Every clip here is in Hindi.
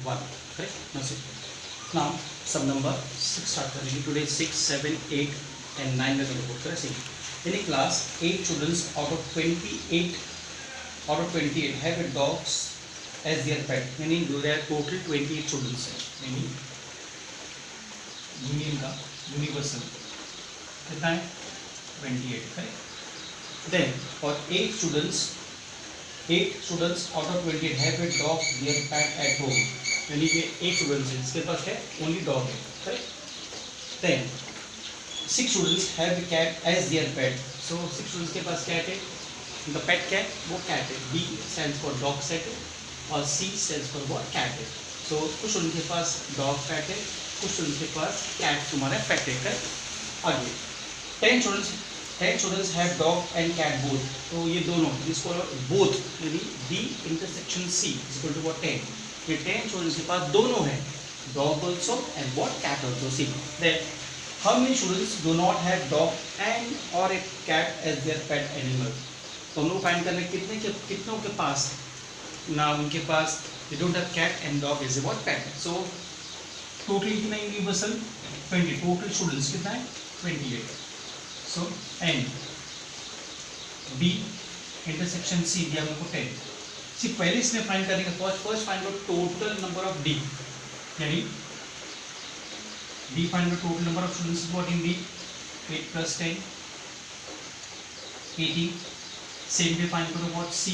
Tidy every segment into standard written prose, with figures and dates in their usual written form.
1. Correct? Now sum number 6 start करेंगे. Today 6, 7, 8 and 9 में करेंगे. Correct? See, in a class 8 students out of 28 have a dogs as their pet. Meaning there are total 28 students हैं. Meaning यूनियन का यूनिवर्सल कितना है 28. Correct? Then for 8 students out of 28 have a dog their pet at home. यानी कि 8 स्टूडेंट्स हैं जिसके पास है ओनली डॉग है. Correct? Then 6 students have a cat as their pet. So 6 students के पास कैट है. The pet cat वो कैट है. D stands for dog set है और C stands for what cat है. So कुछ स्टूडेंट के पास डॉग पैट है, कुछ स्टूडेंट्स के पास कैट तुम्हारा पैट है. आगे 10 students have dog and cat both. तो ये दोनों जिसको both यानी D intersection C is equal to what 10. ये 10 स्टूडेंट्स के पास दोनों है, dog also and what cat also. See then how many students do not have dog and or a cat as their pet animal. तो हम लोग फाइंड करना कितनों के पास ना उनके पास they don't have cat and dog is a what pet. So total कितना यूनिवर्सल 20. टोटल स्टूडेंट्स कितना है 28. So and B intersection C दिया हमको 10. सी पहले इसमें फाइंड करने का first find out total number of D यानी D find out total number of students what in D 8 plus 10 18. Same way find करो what C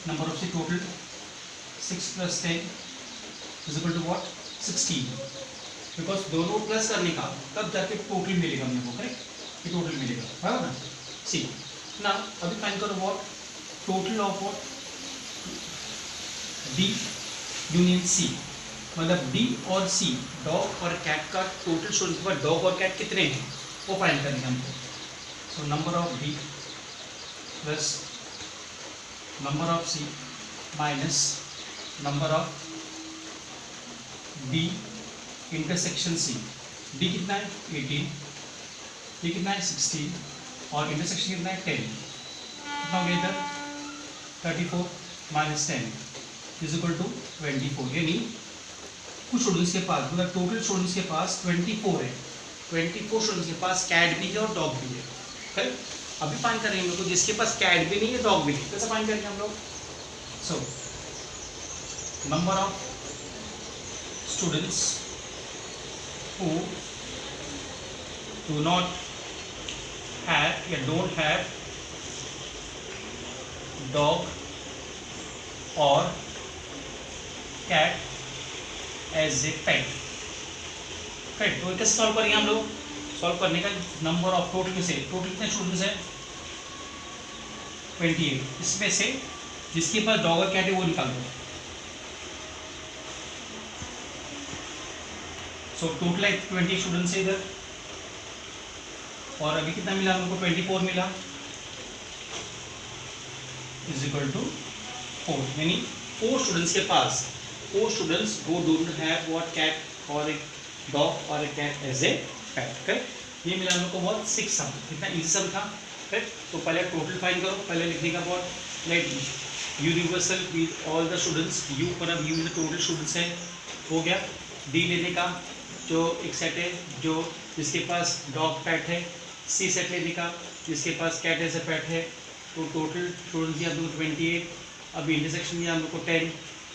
number of C total 6 plus 10 is equal to what 16. Because दोनों प्लस करने का तब जाके टोटल मिलेगा हमने को. करेक्ट? ये टोटल मिलेगा बराबर ना. सी ना अभी फाइंड करो what total of what D union C. मतलब डी और सी डॉग और कैट का टोटल स्टूडेंट्स पर डॉग और कैट कितने हैं वो फाइंड करेंगे हमको. So number of D plus number of C minus number of D intersection C. D कितना है 18, डी कितना है 16 और इंटरसेक्शन कितना है 10. कितना हो गया इधर 34 माइनस 10 इज इक्वल टू 24. यानी कुछ स्टूडेंट्स के पास मतलब टोटल स्टूडेंट्स के पास 24 है. 24 स्टूडेंट्स के पास कैट भी है और डॉग भी है. करेक्ट? अभी फाइंड करेंगे हम लोग को जिसके पास कैट भी नहीं है डॉग भी नहीं. कैसे फाइंड करेंगे हम लोग. सो number of students who do not have या don't have dog or cat as a pet. Correct? तो कैसे सॉल्व करेंगे हम लोग. सॉल्व करने का नंबर ऑफ टोटल में से टोटल कितने स्टूडेंट्स हैं 28. इसमें से जिसके पास डॉग और कैट है वो निकाल दो. सो टोटल है 20 स्टूडेंट्स है इधर और अभी कितना मिला हमको 24 मिला इज इक्वल टू 4. यानी 4 स्टूडेंट्स के पास 4 स्टूडेंट्स वो डोंट हैव व्हाट कैट और ए डॉग और a cat as a pet. Correct? ये मिला हम लोग को बहुत 6 सम. कितना इजी सम था. करेक्ट? तो पहले टोटल फाइंड करो. पहले लिखने का बहुत like universal with all the students. You पर अब यू में टोटल स्टूडेंट्स है हो गया. डी लेने का जो एक सेट है जो जिसके पास डॉग पैट है. सी सेट लेने का जिसके पास कैट एज ए पैट है. तो टोटल स्टूडेंट्स दिया हम लोग 28. अभी इंटरसेक्शन दिया हम लोग को 10.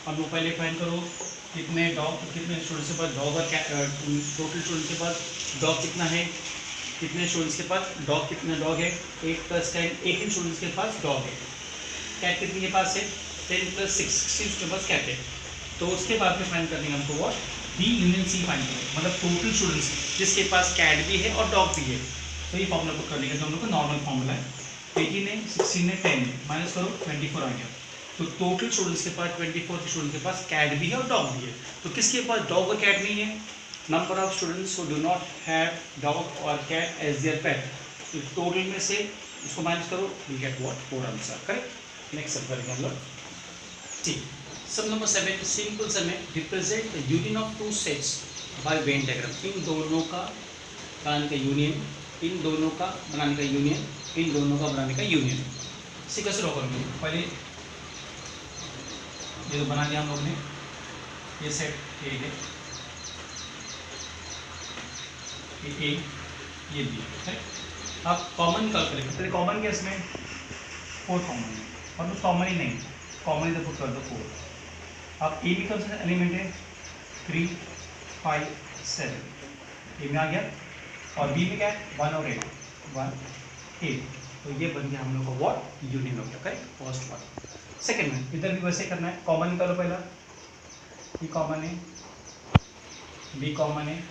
हम लोग पहले फाइंड करो कितने स्टूडेंट्स के पास डॉग और टोटल स्टूडेंट्स के पास डॉग कितना है, कितने स्टूडेंट्स के पास डॉग कितना डॉग है 8 plus 10 18 स्टूडेंट्स के पास डॉग है. कैट कितने के पास है 10 plus 6 16 के पास कैट है. तो उसके बाद में फाइंड करने हमको what D union C find करें. मतलब टोटल स्टूडेंट्स जिसके पास कैट भी है और डॉग भी है. तो ये फॉर्मूला को करने का जो हम लोग का नॉर्मल फॉर्मूला है 18 है 16 है 10 है माइनस करो 24 आ गया. तो टोटल स्टूडेंट्स के पास 24 स्टूडेंट्स के पास कैट भी है और डॉग भी है. तो किसके पास डॉग और कैट नहीं है. Number of students who do not have dog और कैट एज देयर पेट. तो टोटल में से इसको माइनस करो you get what 4 answer. Correct? Next सब करेंगे हम लोग. ठीक. सम नंबर 7 सिंपल सम है. Represent the union of two sets by Venn diagram. इन दोनों का बनाने का यूनियन, इन दोनों का बनाने का यूनियन, इन दोनों का बनाने का यूनियन. इसे कैसे ड्रॉ करेंगे. पहले ये तो बना लिया हम लोग ने. ये सेट ए है, ये ए, ये बी है। अब कॉमन कल करेंगे, पहले कॉमन क्या इसमें 4 कॉमन है और कुछ कॉमन ही नहीं, कॉमन इधर पुट कर दो 4। अब ए में कौन सा एलिमेंट है 3 5 7, ए में आ गया, और बी में क्या है 1 और 8 1 8, तो ये बन गया हम लोग का व्हाट यूनियन हो गया। Correct, first one. सेकंड में इधर भी वैसे करना है, कॉमन निकालो पहला, ये कॉमन है, बी कॉमन है,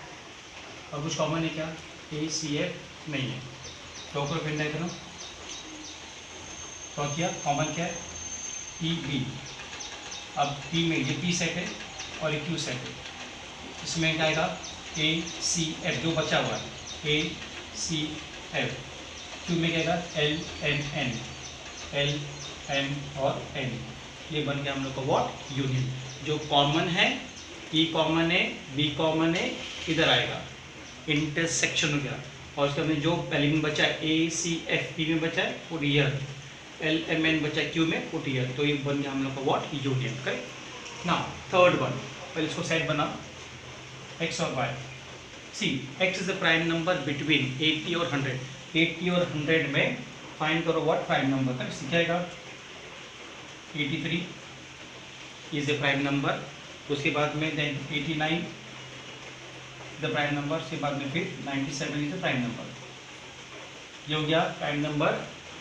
और कुछ कॉमन है क्या ए सी एफ नहीं है, तो पेन डायग्राम तो क्या कॉमन क्या है ई बी। अब पी में ये पी सेट है और ये क्यू सेट है, इसमें क्या आएगा ए सी एफ जो बचा हुआ है, ए सी एफ। क्यू में क्या आएगा एल एन और एन, ये बन गया हम लोग का व्हाट यूनियन। जो कॉमन है ई कॉमन है, बी कॉमन है, इधर आएगा इंटरसेक्शन हो गया, और उसके अंदर जो एलिमेंट बचा है ए सी एफ पी में बचा है put year, L M N बचा है क्यू में पुट ईयर, तो ये बन गया हम लोग का what union. Correct. Now third one, पहले इसको सेट बनाओ एक्स और Y. C X is the prime number between 80 और 100, 80 और 100 में फाइंड करो व्हाट प्राइम नंबर। करेक्ट, सीखेगा 83 इज द प्राइम नंबर, उसके बाद में देन 89 द प्राइम नंबर, उसके बाद में फिर 97 इज द प्राइम नंबर। ये हो गया प्राइम नंबर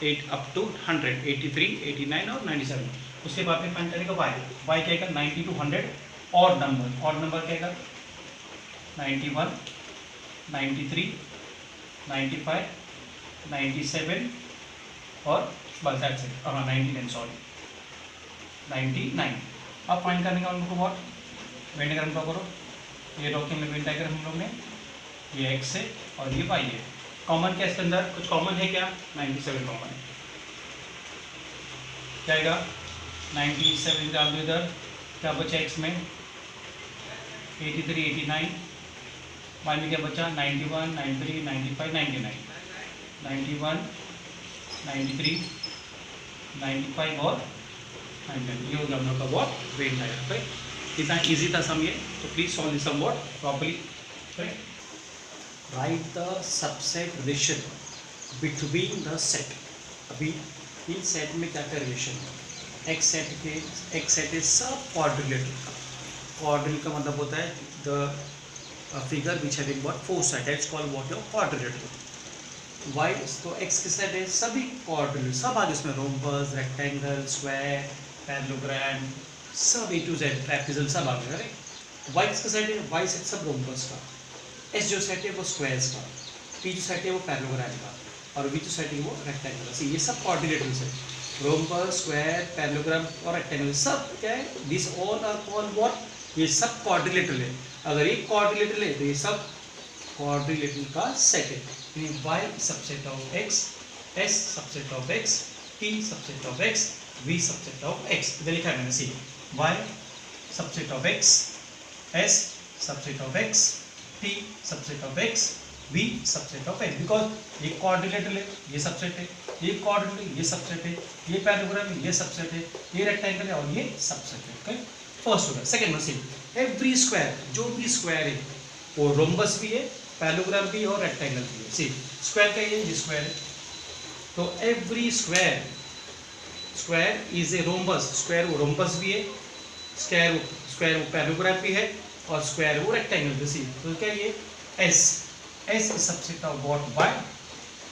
8 अप टू 100, 83 89 और 97। उसके बाद में फाइंड करेगा वाई क्या है 90 टू 100 और नंबर क्या है 91 93 95 97 और बस दैट्स इट। हाँ 99 सॉरी 99। अब फाइंड करने का उनको व्हाट वेन डायग्राम का करो, ये डॉक्यूमेंट वेन डायग्राम हम लोग ने, ये एक्स है और ये वाई है। कॉमन क्या इसके अंदर कुछ कॉमन है क्या 97 कॉमन है, क्या आएगा 97 डाल दो इधर, क्या बचा एक्स में 83 89, वाई में क्या बचा 91 93 95 99, 91 93 95 और 99। ये हो गया हम लोग का व्हाट वेन डायग्राम। इतना इजी था सम ये, तो please solve this sum what properly. Write the subset relation between the set. अभी इन सेट में क्या क्या रिलेशन है, एक्स सेट इज सब क्वाड्रिलेटरल का, क्वाड्रिलेटरल का मतलब होता है the figure which having what 4 side, that's called what your quadrilateral. Y तो एक्स के सेट है सभी क्वाड्रिलेटरल, सब आगे इसमें रोम्बस रेक्टेंगल स्क्वायर पैरेललोग्राम सब ए टू जेड ट्रैपेज़ोइडल सब आ गया। राइट, वाई किसका सेट है, वाई सेट सब रोम्बस का, एस जो सेट है वो स्क्वायर्स का, पी जो सेट है वो पैरेललोग्राम का, और वी जो सेट है वो रेक्टेंगल का। ये सब कोऑर्डिनेटर्स है, रोम्बस स्क्वायर पैरेललोग्राम और रेक्टेंगल सब क्या है, this all are called what, ये सब क्वाड्रिलेटरल है। अगर एक क्वाड्रिलेटरल है तो ये सब क्वाड्रिलेटरल का सेट है। Y subset of X, S subset of X, P subset of X, V subset of X. इधर लिखा है मैंने, see y subset of x, s subset of x, t subset of x, v subset of x। Because ये क्वाड्रिलेटरल है, ये सबसेट है, ये क्वाड्रिलेटरल ये सबसेट है, ये पैरेललोग्राम है ये सबसेट है, ये रेक्टेंगल है और ये सबसेट है। ओके, फर्स्ट हो गया। सेकंड में सी एवरी स्क्वायर, जो भी स्क्वायर है वो रोम्बस भी है, पैरेललोग्राम भी है और रेक्टेंगल भी है। सी स्क्वायर का ये स्क्वायर है, तो every square is a rhombus, square वो रोम्बस भी है, स्क्वायर वो पैरेललोग्राम भी है और स्क्वायर वो रेक्टेंगल भी। सी तो क्या ये S is subset of what Y,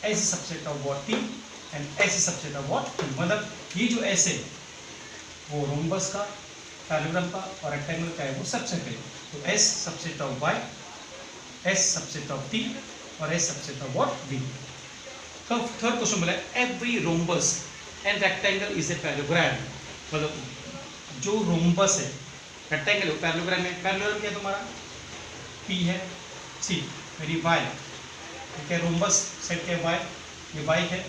S is subset of what T and S is subset of what T. मतलब ये जो एस है वो रोम्बस का, पैरेललोग्राम का और रेक्टेंगल का है वो सबसेट है। तो S subset of Y, S subset of T और S subset of what V. तो थर्ड क्वेश्चन बोला every rhombus and rectangle is a parallelogram. मतलब जो रोम्बस है रेक्टेंगल पैरेललोग्राम है, पैरेललोग्राम क्या तुम्हारा पी है, सी मेरी वाई ठीक है, रोम्बस सेट के वाई, ये वाई है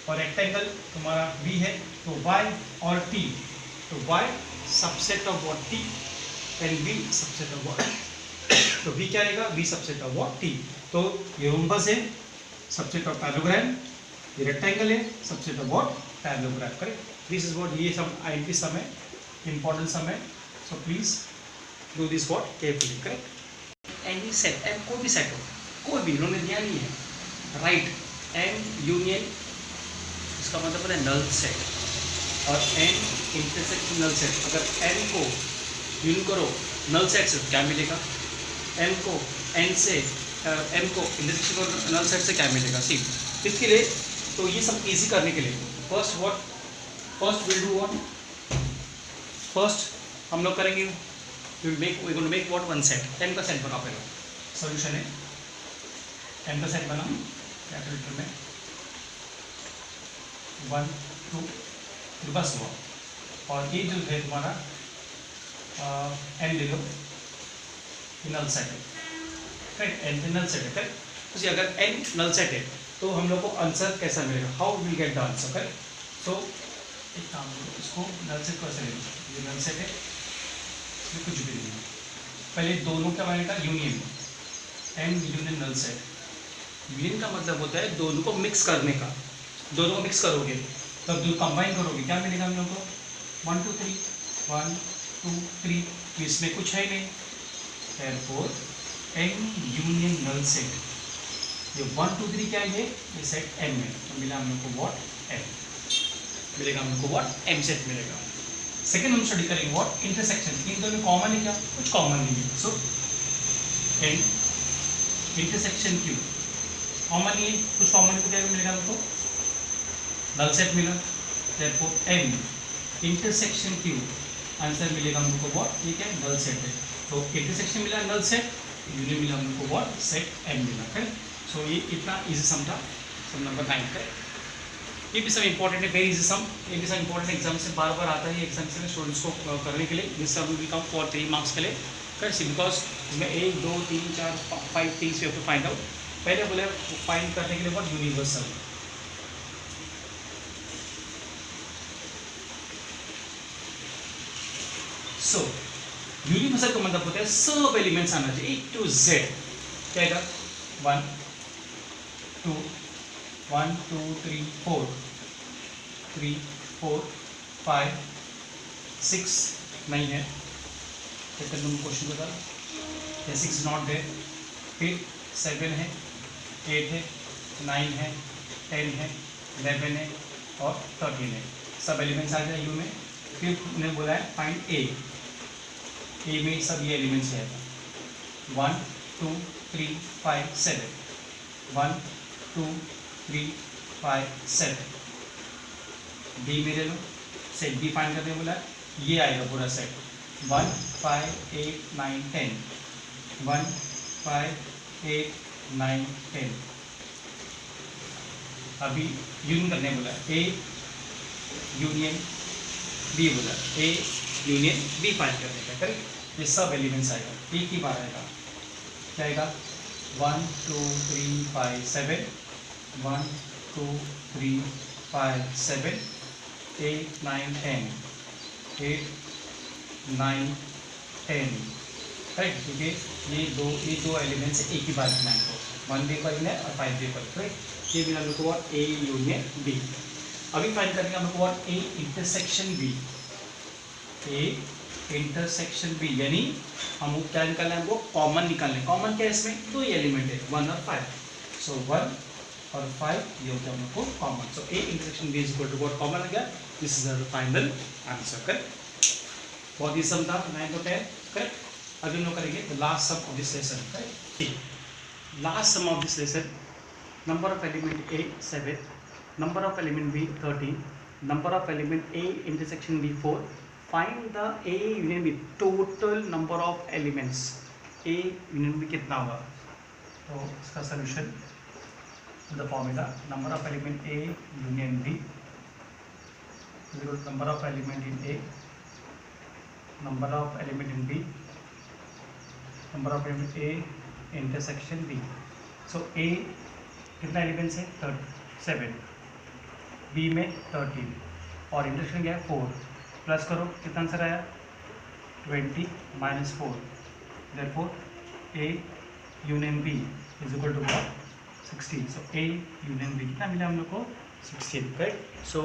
और रेक्टेंगल तुम्हारा वी है, तो वाई और टी, तो Y subset of what T and V subset of what, तो वी क्या रहेगा V subset of what T. तो ये रोम्बस है सबसेट ऑफ पैरेललोग्राम, ये रेक्टेंगल है subset of what parallelogram. Correct, this is what, ये सब आईएमपी सम है, इंपॉर्टेंट सम है, so please do this what carefully, correct. Any set, M कोई भी सेट हो, कोई भी इन्होंने दिया नहीं है, राइट। एम यूनियन, इसका मतलब है नल सेट, और एन इंटरसेक्शन नल सेट। अगर एन को यूनियन करो नल सेट से क्या मिलेगा, एम को एन से एम को इंटरसेक्शन करो नल सेट से क्या मिलेगा। सी इसके लिए तो ये सब इजी करने के लिए first will do what, first हम लोग करेंगे we going to make what one set. M का सेट बनाओ पहले, सॉल्यूशन है एम का सेट बनाओ कैलकुलेटर में 1 2 बस हुआ, और ये जो है तुम्हारा एन ले लो, नल सेट है, करेक्ट। एन नल सेट है, करेक्ट। तो अगर एन नल सेट है तो हम लोग को आंसर कैसा मिलेगा, how will get the answer, correct. So एक काम करो, इसको नल सेट कैसे ले लो, ये नल सेट है, इसमें कुछ भी नहीं है। पहले दोनों क्या बनेगा, union, N union null set. Union का मतलब होता है दोनों को मिक्स करने का, दोनों को मिक्स करोगे तब दो कंबाइन करोगे क्या मिलेगा हम लोग को 1 2 3 1 2 3, इसमें कुछ है नहीं, therefore N union null set, ये 1 2 3 क्या है, ये सेट एम है, तो मिला हम लोग को व्हाट एम मिलेगा, हम लोग को व्हाट एम सेट मिलेगा। सेकेंड हम स्टडी करेंगे व्हाट इंटरसेक्शन, इन दोनों में कॉमन है क्या, कुछ कॉमन नहीं है। So N intersection Q common ही है, कुछ कॉमन तो क्या मिलेगा हमको, नल सेट मिला, therefore M intersection Q answer मिलेगा हम लोग को व्हाट, ये क्या नल सेट है। तो इंटरसेक्शन मिला नल सेट, यूनियन मिला हम लोग को व्हाट सेट एम मिला, करेक्ट। सो ये इतना इजी सम था, सम नंबर 9 का। ये भी सब इंपॉर्टेंट है, वेरी इजी सम, ये भी सब इंपॉर्टेंट एग्जाम से बार बार आता है एग्जाम से स्टूडेंट्स को करने के लिए, दिस सब विल कम फॉर 3 मार्क्स के लिए, करेक्ट। बिकॉज इसमें 1 2 3 4 5 things we have to find out. पहले बोले फाइंड करने के लिए व्हाट यूनिवर्सल, सो यूनिवर्सल का मतलब होता है सब एलिमेंट्स आना चाहिए A to Z, क्या आएगा 1 2 1 2 3 4 3 4 5 6 नहीं है, सेकंड तुम क्वेश्चन बता, 6 इज नॉट देयर, फिर 7 है, 8 है, 9 है, 10 है, 11 है और 13 है, सब एलिमेंट्स आ जाए U में। फिर उन्हें बोला है फाइंड ए में सब ये एलिमेंट्स है 1 2 3 5 7 1 2 3 5 7, बी में ले लो, सेट बी फाइंड करने बोला ये आएगा पूरा सेट 1 5 8 9 10 1 5 8 9 10। अभी यूनियन करने बोला ए यूनियन बी, बोला ए यूनियन बी फाइंड करने का, करेक्ट। ये सब एलिमेंट्स आएगा, एक ही बार आएगा, क्या आएगा 1 2 3 5 7 1 2 3 5 7 8 9 10 8 9 10, राइट। क्योंकि ये दो एलिमेंट्स एक ही बार लिखना है, तो 1 भी करेंगे और 5 भी करेंगे, राइट। ये मिला हम लोग को व्हाट ए यूनियन बी। अभी फाइंड करेंगे हम लोग को what A intersection B, A intersection B, यानी हम क्या निकालना है, वो कॉमन निकालना है। कॉमन क्या है इसमें, दो ही एलिमेंट है 1 और 5, सो 1 और 5 ये हो गया हम लोग को common. So A intersection B is equal to what common आ गया, this is the final answer, correct. बहुत ही सम था 9 to 10, करेक्ट। अभी हम लोग करेंगे the last sum of this lesson, correct. Last sum of this lesson, number of element A 7, number of element B 13, number of element A intersection B 4, find the A union B total number of elements, A union B कितना होगा, तो इसका solution the formula number of element A union B is equal to number of element in A, number of element in B, number of element A intersection B। so A कितना एलिमेंट्स है 7, बी में 13 और इंटरसेक्शन क्या है 4, प्लस करो कितना आंसर आया 20 minus 4, therefore A union B is equal to what 16। So A union B कितना मिला हम लोग को 16, right. So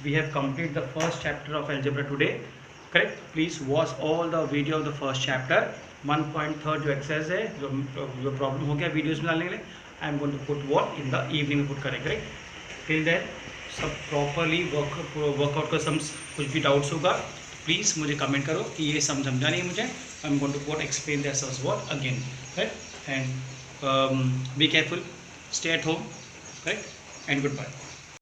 we have complete the first chapter of algebra today. Correct. Please watch all the video of the first chapter. 1.3 जो एक्सरसाइज है, जो प्रॉब्लम हो गया वीडियोज में डालने के लिए, I am going to put what in the evening में पुट करेंगे. राइट. टिल देन सब प्रॉपरली वर्कआउट का सम्स. कुछ भी डाउट्स होगा प्लीज़ मुझे कमेंट करो कि ये समझा नहीं मुझे. I am going to what explain that sums what again. Right. And be careful, stay at home. Right. And good bye.